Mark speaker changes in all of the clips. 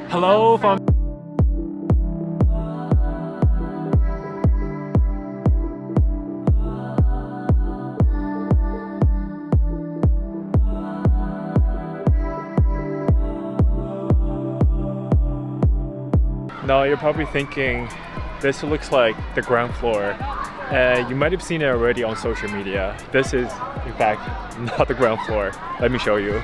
Speaker 1: Hello from Now you're probably thinking this looks like the ground floor. You might have seen it already on social media. This is in fact not the ground floor. Let me show you.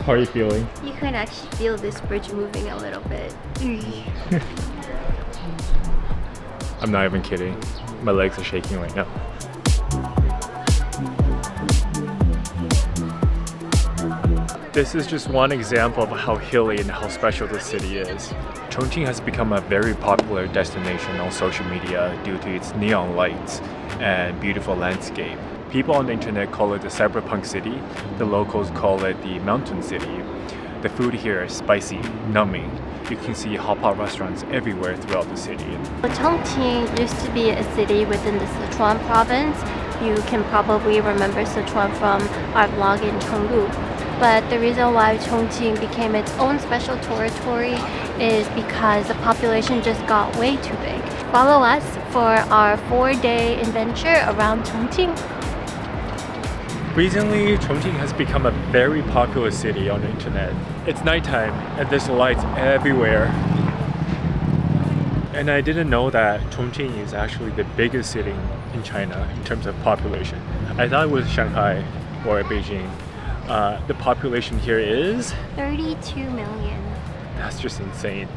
Speaker 1: How are you feeling?
Speaker 2: You can actually feel this bridge moving a little bit.
Speaker 1: I'm not even kidding. My legs are shaking right now. This is just one example of how hilly and how special this city is. Chongqing has become a very popular destination on social media due to its neon lights and beautiful landscape. People on the internet call it the Cyberpunk City. The locals call it the Mountain City. The food here is spicy, numbing. You can see Hotpot restaurants everywhere throughout the city.
Speaker 2: Chongqing used to be a city within the Sichuan province. You can probably remember Sichuan from our vlog in Chengdu. But the reason why Chongqing became its own special territory is because the population just got way too big. Follow us for our 4-day adventure around Chongqing.
Speaker 1: Recently, Chongqing has become a very popular city on the internet. It's nighttime and there's lights everywhere. And I didn't know that Chongqing is actually the biggest city in China in terms of population. I thought it was Shanghai or Beijing. The population here is
Speaker 2: 32 million.
Speaker 1: That's just insane.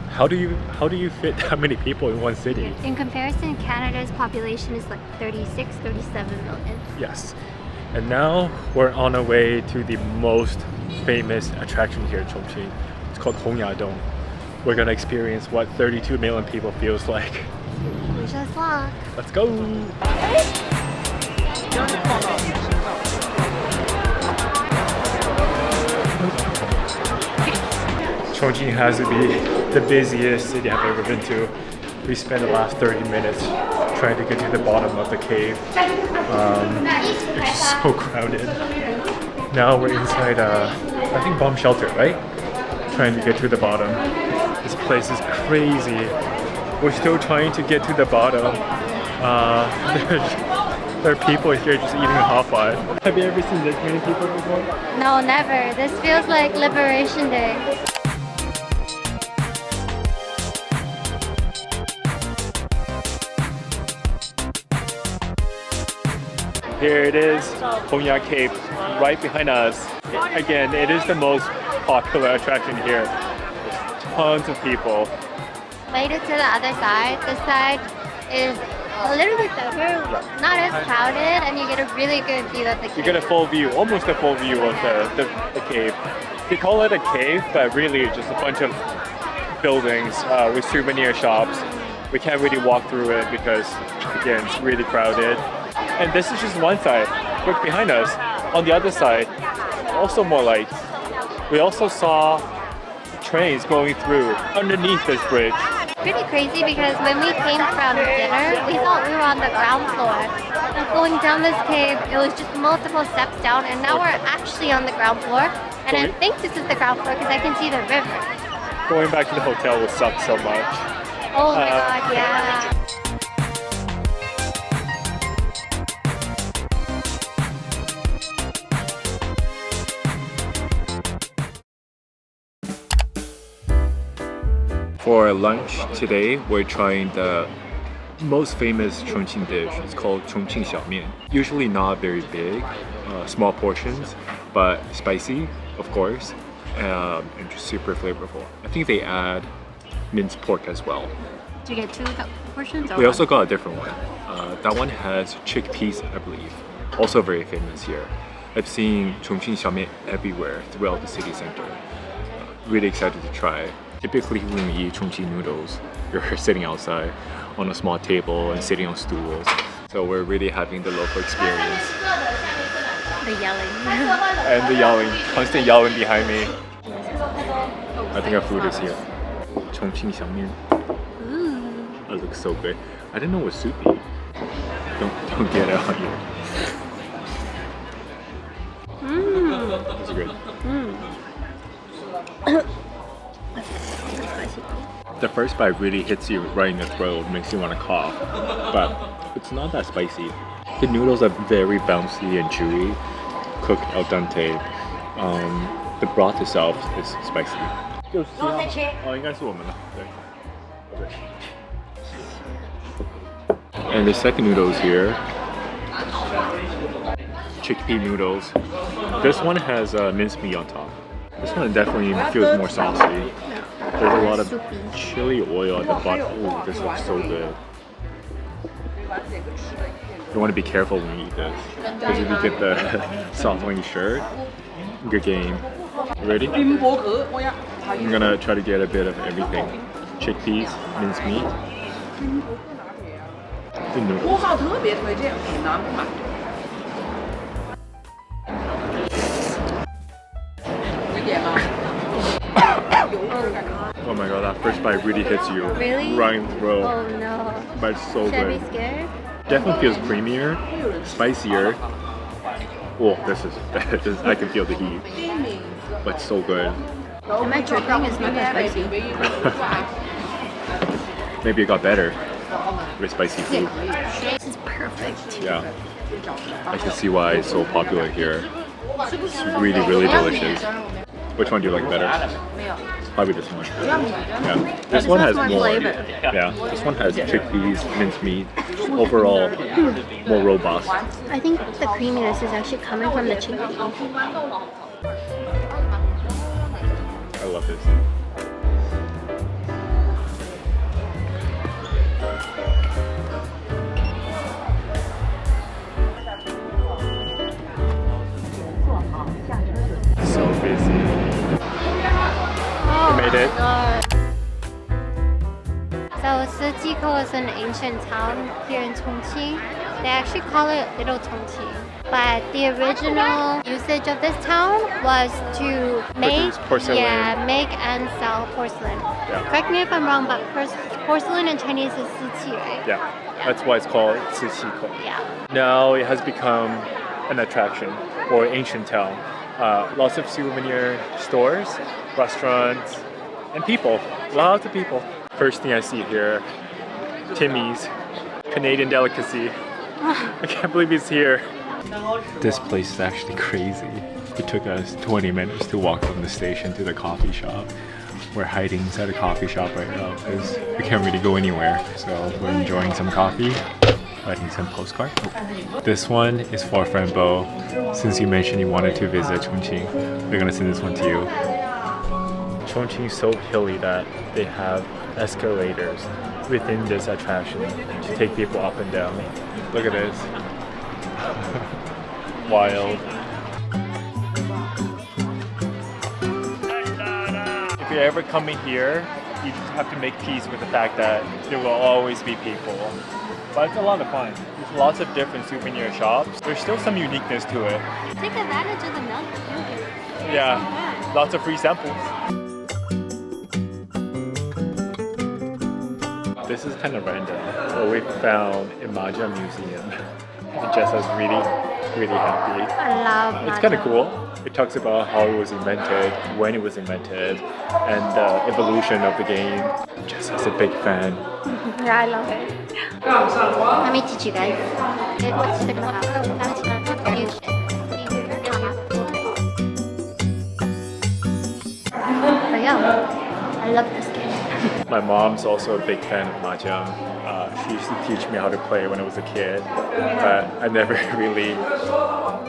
Speaker 1: How do you fit that many people in one city?
Speaker 2: In comparison, Canada's population is like 36, 37 million.
Speaker 1: Yes. And now we're on our way to the most famous attraction here in Chongqing. It's called Hongya. We're gonna experience what 32 million people feels like.
Speaker 2: Wish us luck.
Speaker 1: Let's go! Chongqing has to be the busiest city I've ever been to. We spent the last 30 minutes trying to get to the bottom of the cave. It's so crowded. Now we're inside I think bomb shelter, right? Trying to get to the bottom. This place is crazy. We're still trying to get to the bottom. There are people here just eating Hotpot. Have you ever seen this many people before?
Speaker 2: No, never. This feels like Liberation Day.
Speaker 1: Here it is, Hongya Cave, right behind us. Again, it is the most popular attraction here. There's tons of people.
Speaker 2: Made it to the other side. This side is a little bit better, not as crowded, and you get a really good view of the cave.
Speaker 1: You get a full view, almost a full view of the cave. They call it a cave, but really it's just a bunch of buildings with souvenir shops. We can't really walk through it because, again, it's really crowded. And this is just one side. Look behind us. On the other side, also more lights. We also saw trains going through underneath this bridge.
Speaker 2: Pretty crazy because when we came from dinner, we thought we were on the ground floor. And going down this cave, it was just multiple steps down, and now we're actually on the ground floor. And I think this is the ground floor because I can see the river.
Speaker 1: Going back to the hotel would suck so much.
Speaker 2: Oh my god, yeah.
Speaker 1: For lunch today, we're trying the most famous Chongqing dish. It's called Chongqing xiaomian. Usually not very big, small portions, but spicy, of course, and just super flavorful. I think they add minced pork as well.
Speaker 2: Did you get 2 portions?
Speaker 1: We also got a different one. That one has chickpeas, I believe. Also very famous here. I've seen Chongqing xiaomian everywhere throughout the city center. Really excited to try. Typically when we eat Chongqing noodles, you're sitting outside on a small table and sitting on stools. So we're really having the local experience.
Speaker 2: The yelling.
Speaker 1: And the yelling, constant yelling behind me. I think our food is here. Chongqing xiangmian. That looks so good. I didn't know it was soupy. Don't get it on you. It's good. The first bite really hits you right in the throat, makes you want to cough. But it's not that spicy. The noodles are very bouncy and chewy, cooked al dente. The broth itself is spicy. 应该是我们了，对。And the second noodles here, chickpea noodles. This one has minced meat on top. This one definitely feels more saucy. There's a lot of chili oil at the bottom. Ooh, this looks so good. You want to be careful when you eat this, because if you get the sauce on your shirt, good game. You ready? I'm gonna try to get a bit of everything. Chickpeas, minced meat. The noodles. Oh my god, that first bite really hits you.
Speaker 2: Really?
Speaker 1: Right in the throat.
Speaker 2: Oh no.
Speaker 1: But it's so
Speaker 2: Should I
Speaker 1: good.
Speaker 2: be scared?
Speaker 1: Definitely feels creamier, spicier. Oh, this is I can feel the heat. But it's so good.
Speaker 2: Am I dripping? It's not that spicy.
Speaker 1: Maybe it got better with spicy food.
Speaker 2: This is perfect.
Speaker 1: Yeah. I can see why it's so popular here. It's really, really delicious. Which one do you like better? Probably this one. Yeah. This one has more
Speaker 2: flavor.
Speaker 1: Yeah. This one has chickpeas, minced meat. Overall, more robust.
Speaker 2: I think the creaminess is actually coming from the chickpea.
Speaker 1: I love this. So busy.
Speaker 2: Oh,
Speaker 1: We made it.
Speaker 2: God. So Sijiko is an ancient town here in Chongqing. They actually call it Little Chongqing. But the original usage of this town was to make,
Speaker 1: porcelain.
Speaker 2: make and sell porcelain.
Speaker 1: Yeah.
Speaker 2: Correct me if I'm wrong, but porcelain in Chinese is Siqi, right?
Speaker 1: Yeah. That's why it's called Cityscape.
Speaker 2: Yeah.
Speaker 1: Now it has become an attraction for ancient town. Lots of souvenir stores, restaurants, and people. Lots of people. First thing I see here, Timmy's, Canadian delicacy. I can't believe he's here. This place is actually crazy. It took us 20 minutes to walk from the station to the coffee shop. We're hiding inside a coffee shop right now because we can't really go anywhere. So we're enjoying some coffee, writing some postcards. Oh. This one is for friend Bo. Since you mentioned you wanted to visit Chongqing, we're gonna send this one to you. Chongqing is so hilly that they have escalators within this attraction to take people up and down. Look at this. Wild. If you're ever coming here, you just have to make peace with the fact that there will always be people. But it's a lot of fun. There's lots of different souvenir shops. There's still some uniqueness to it.
Speaker 2: Take advantage of the milk.
Speaker 1: Yeah, lots of free samples. This is kind of random. What we found in Hongya Museum. Jessa's really happy.
Speaker 2: I love
Speaker 1: It's kind of cool. It talks about how it was invented, when it was invented, and the evolution of the game. Jessa's a big fan.
Speaker 2: Yeah, I love it. Let me teach you guys. But yeah, I love this game.
Speaker 1: My mom's also a big fan of mahjong. She used to teach me how to play when I was a kid, but I never really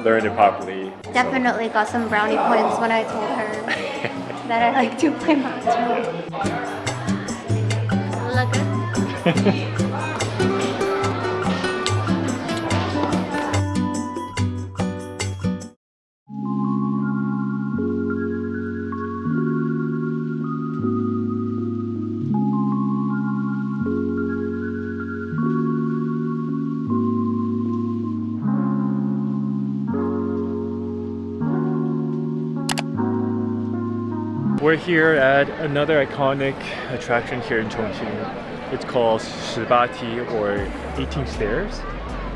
Speaker 1: learned it properly.
Speaker 2: Definitely got some brownie points when I told her that I like to play mahjong. Look good.
Speaker 1: We're here at another iconic attraction here in Chongqing. It's called Shibati, or 18 Stairs,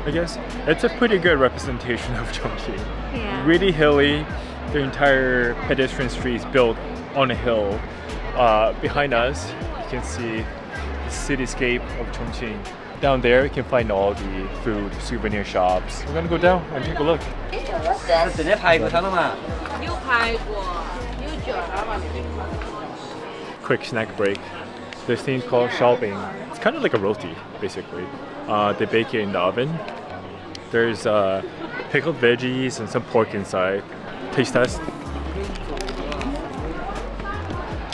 Speaker 1: I guess. It's a pretty good representation of Chongqing.
Speaker 2: Yeah.
Speaker 1: Really hilly. The entire pedestrian street is built on a hill. Behind us, you can see the cityscape of Chongqing. Down there, you can find all the food, souvenir shops. We're gonna go down and take a look. Quick snack break. This thing's called Shaobing. It's kind of like a roti, basically. They bake it in the oven. There's pickled veggies and some pork inside. Taste test.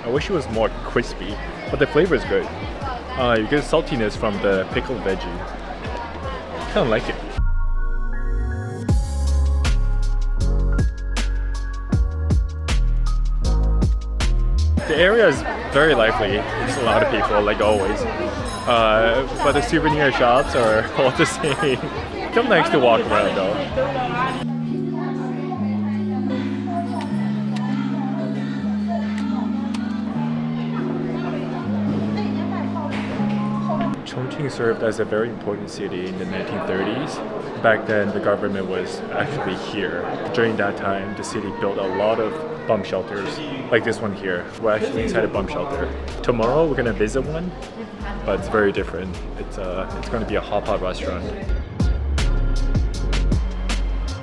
Speaker 1: I wish it was more crispy, but the flavor is good. You get saltiness from the pickled veggie. Kind of like it. The area is very lively. There's a lot of people, like always. But the souvenir shops are all the same. Kind of nice to walk around though. Chongqing served as a very important city in the 1930s. Back then, the government was actually here. During that time, the city built a lot of bomb shelters, like this one here. We're actually inside a bomb shelter. Tomorrow, we're gonna visit one, but it's very different. It's gonna be a Hotpot restaurant.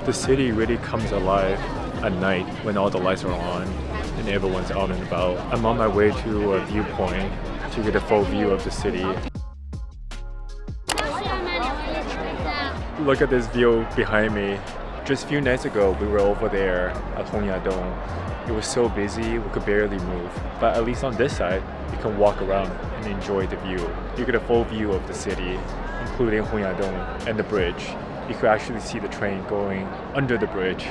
Speaker 1: The city really comes alive at night when all the lights are on and everyone's out and about. I'm on my way to a viewpoint to get a full view of the city. Look at this view behind me. Just a few nights ago, we were over there at Hongya Cave. It was so busy, we could barely move. But at least on this side, you can walk around and enjoy the view. You get a full view of the city, including Hongya Cave and the bridge. You could actually see the train going under the bridge.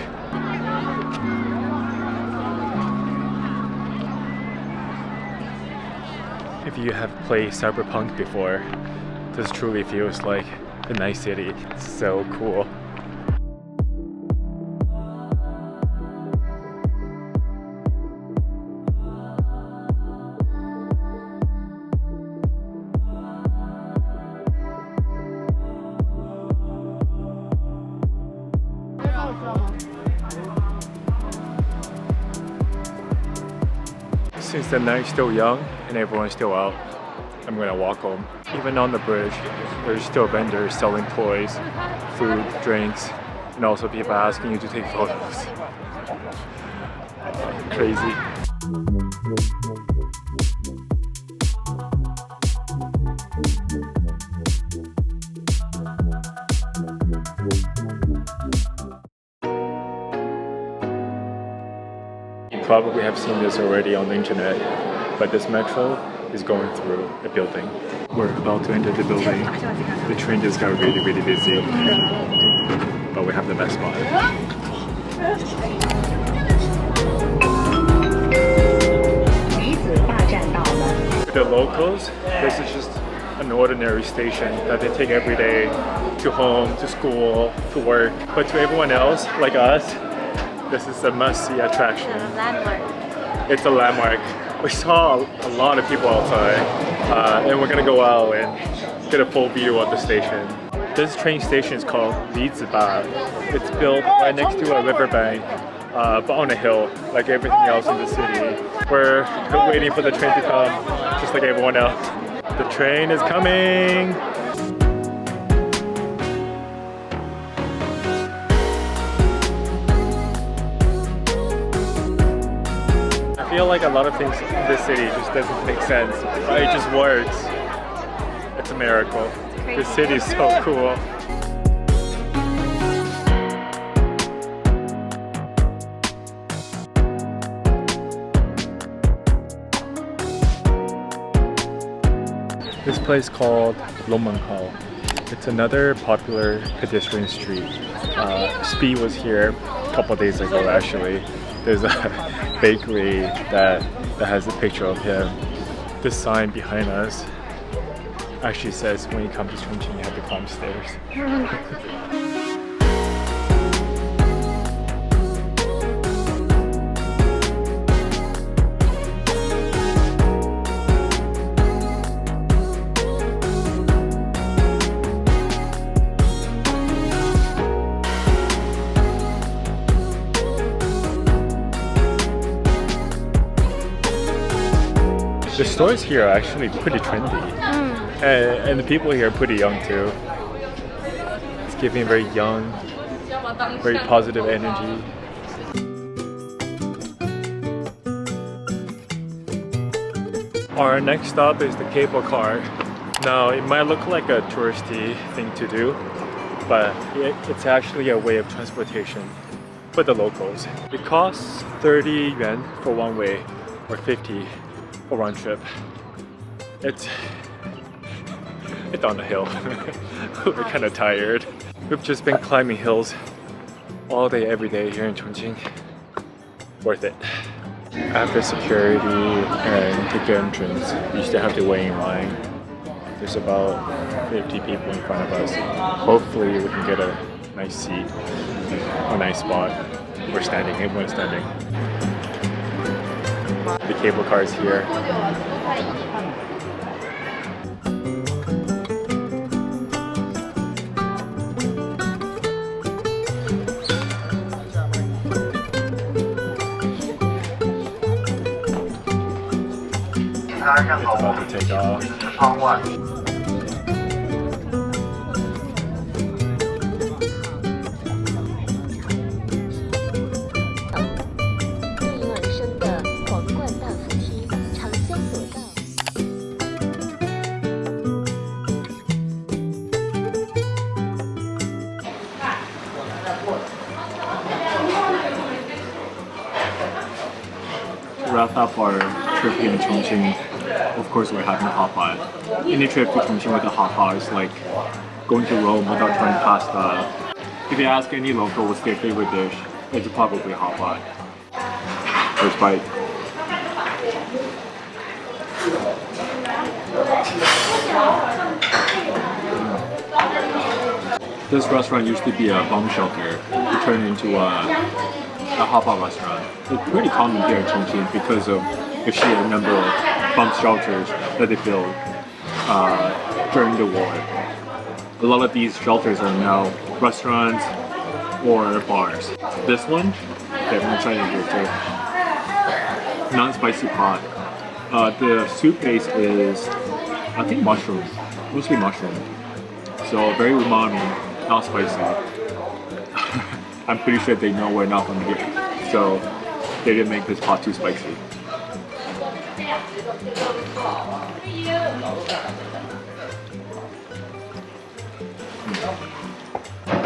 Speaker 1: If you have played Cyberpunk before, this truly feels like a nice city. It's so cool. Since the night's still young and everyone's still out, I'm gonna walk home. Even on the bridge, there's still vendors selling toys, food, drinks, and also people asking you to take photos. Crazy. You probably have seen this already on the internet, but this metro is going through a building. We're about to enter the building. The train just got really, really busy, but we have the best spot. The locals, this is just an ordinary station that they take every day to home, to school, to work. But to everyone else, like us, this is a must-see attraction.
Speaker 2: It's a landmark.
Speaker 1: It's a landmark. We saw a lot of people outside, and we're gonna go out and get a full view of the station. This train station is called Liziba. It's built right next to a riverbank, but on a hill, like everything else in the city. We're waiting for the train to come, just like everyone else. The train is coming! I feel like a lot of things in this city just doesn't make sense. It just works. It's a miracle. This city is so cool. This place called Hall. It's another popular pedestrian street. Speed was here a couple of days ago actually. There's a bakery that has a picture of him. This sign behind us actually says when you come to Chongqing you have to climb stairs. The stores here are actually pretty trendy. And the people here are pretty young too. It's giving very young, very positive energy. Our next stop is the cable car. Now it might look like a touristy thing to do, but it's actually a way of transportation for the locals. It costs 30 yuan for one way or 50 for round trip. It's on the hill. We're kind of tired. We've just been climbing hills all day, every day here in Chongqing. Worth it. After security and ticket entrance, you still have to wait in line. There's about 50 people in front of us. Hopefully we can get a nice seat, a nice spot. We're standing, everyone's standing. The cable car is here. It's about to take off.
Speaker 3: 对应而生的皇冠大扶梯长相索道。
Speaker 1: To wrap up our trip here in Chongqing, of course we're having a hotpot. Any trip to Chongqing with a hotpot is like going to Rome without trying pasta. If you ask any local what's their favorite dish, it's probably hotpot. First bite. This restaurant used to be a bomb shelter. It turned into a hotpot restaurant. It's pretty common here in Chongqing because of the sheer number of bomb shelters that they built during the war. A lot of these shelters are now restaurants or bars. This one, okay, I'm gonna try it here too. Non-spicy pot. The soup base is, I think, mushroom, mostly mushroom. So very umami, not spicy. I'm pretty sure they know we're not from here, so they didn't make this pot too spicy.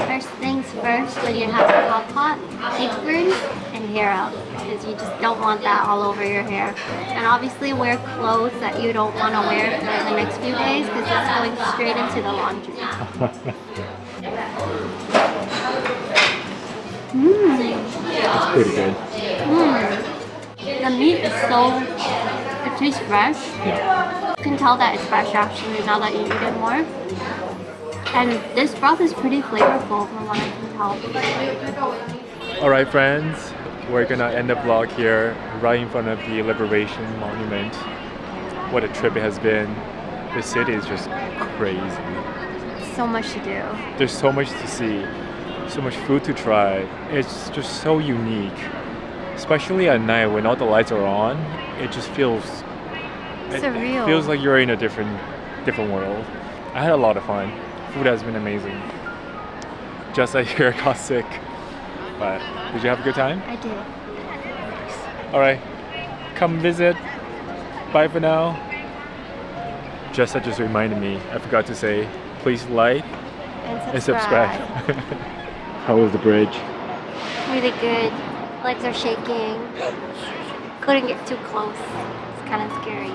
Speaker 2: First things first, when you have a hot pot, apron and hair out, because you just don't want that all over your hair. And obviously wear clothes that you don't want to wear for the next few days, because it's going straight into the laundry.
Speaker 1: It's pretty good.
Speaker 2: The meat is it tastes fresh.
Speaker 1: Yeah.
Speaker 2: You can tell that it's fresh actually now that you eat it more. And this broth is pretty flavorful from what I can tell.
Speaker 1: Alright friends, we're gonna end the vlog here right in front of the Liberation Monument. What a trip it has been. The city is just crazy.
Speaker 2: So much to do.
Speaker 1: There's so much to see, so much food to try. It's just so unique. Especially at night when all the lights are on, it just feels
Speaker 2: surreal.
Speaker 1: It feels like you're in a different world. I had a lot of fun. Food has been amazing. Just like here got sick. But did you have a good time?
Speaker 2: I did.
Speaker 1: Nice. Alright. Come visit. Bye for now. Jessa just reminded me, I forgot to say, please like and subscribe. How was the bridge?
Speaker 2: Really good. Legs are shaking. Couldn't get too close. It's kind of scary.